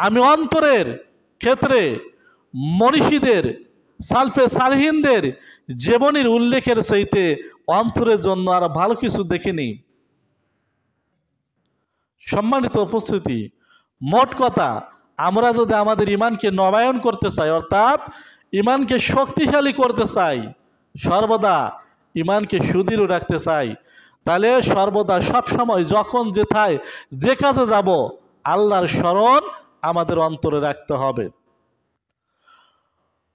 আমি অন্তরের ক্ষেত্রে মনীষীদের সালফে সালহিনদের জীবনীর উল্লেখের চাইতে অন্তরের জন্য আর ভালো কিছু দেখিনি। সম্মানিত উপস্থিতি, মোট কথা, আমরা যদি আমাদের ইমানকে নবায়ন করতে চাই, অর্থাৎ ইমানকে শক্তিশালী করতে চাই, সর্বদা ইমানকে সুদৃঢ় রাখতে চাই, তাহলে সর্বদা সবসময় যখন যেথায় যে কাজে যাব আল্লাহর স্মরণ আমাদের অন্তরে রাখতে হবে।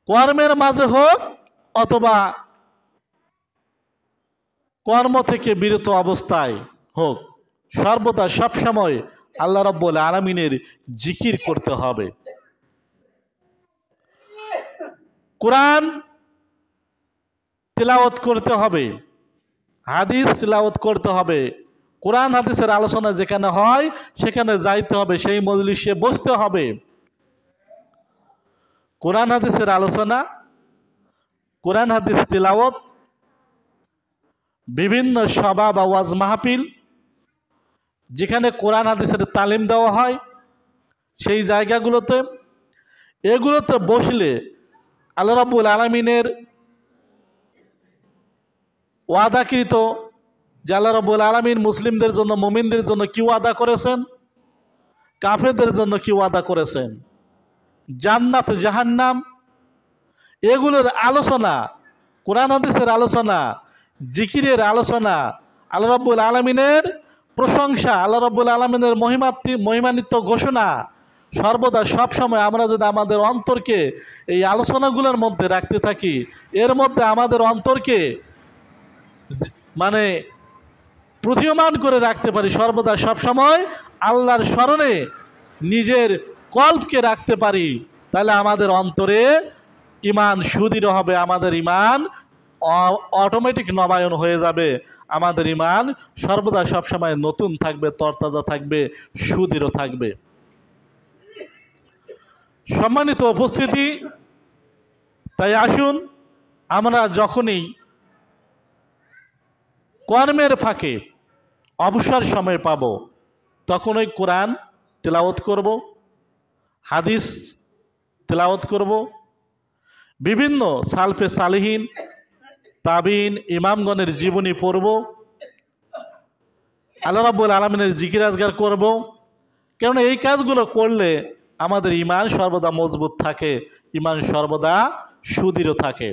কর্মের মাঝে হোক অথবা কর্ম থেকে বিরত অবস্থায় হোক, সর্বদা সবসময় আল্লাহ রাব্বুল আলামিনের জিকির করতে হবে। কোরআন তিলাওয়াত করতে হবে, হাদিস তিলাওয়াত করতে হবে। কোরআন হাদিসের আলোচনা যেখানে হয় সেখানে যাইতে হবে, সেই মজলিসে বসতে হবে। কোরআন হাদিসের আলোচনা, কোরআন হাদিস তিলাওয়াত, বিভিন্ন সভা বা ওয়াজ মাহফিল যেখানে কোরআন হাদিসের তালিম দেওয়া হয় সেই জায়গাগুলোতে, এগুলোতে বসলে আল্লাহ রাব্বুল আলামিনের ওয়াদাকৃত যে আল্লাহ রাব্বুল আলামিন মুসলিমদের জন্য, মুমিনদের জন্য কি ওয়াদা করেছেন, কাফেরদের জন্য কি ওয়াদা করেছেন, জান্নাত জাহান্নাম, এগুলোর আলোচনা, কোরআন হাদিসের আলোচনা, জিকিরের আলোচনা, আল্লাহ রাব্বুল আলামিনের প্রশংসা, আল্লাহ রাব্বুল আলামিনের মহিমান্বিত ঘোষণা, সর্বদা সবসময় আমরা যদি আমাদের অন্তরকে এই আলোচনাগুলোর মধ্যে রাখতে থাকি, এর মধ্যে আমাদের অন্তরকে মানে প্রতীয়মান করে রাখতে পারি, সর্বদা সবসময় আল্লাহর স্মরণে নিজের কল্পকে রাখতে পারি, তাহলে আমাদের অন্তরে ইমান সুদৃঢ় হবে, আমাদের ইমান অটোমেটিক নবায়ন হয়ে যাবে, আমাদের ইমান সর্বদা সবসময় নতুন থাকবে, তরতাজা থাকবে, সুদৃঢ় থাকবে। সম্মানিত উপস্থিতি, তাই আসুন আমরা যখনই কর্মের ফাঁকে অবসর সময় পাব তখনই কোরআন তেলাওয়াত করব, হাদিস তেলাওয়াত করব, বিভিন্ন সালফে সালেহিন, তাবিন, ইমামগণের জীবনী পড়ব, আল্লাহ রাব্বুল আলামিনের জিকির আজগার করব। কারণ এই কাজগুলো করলে আমাদের ইমান সর্বদা মজবুত থাকে, ইমান সর্বদা সুদৃঢ় থাকে।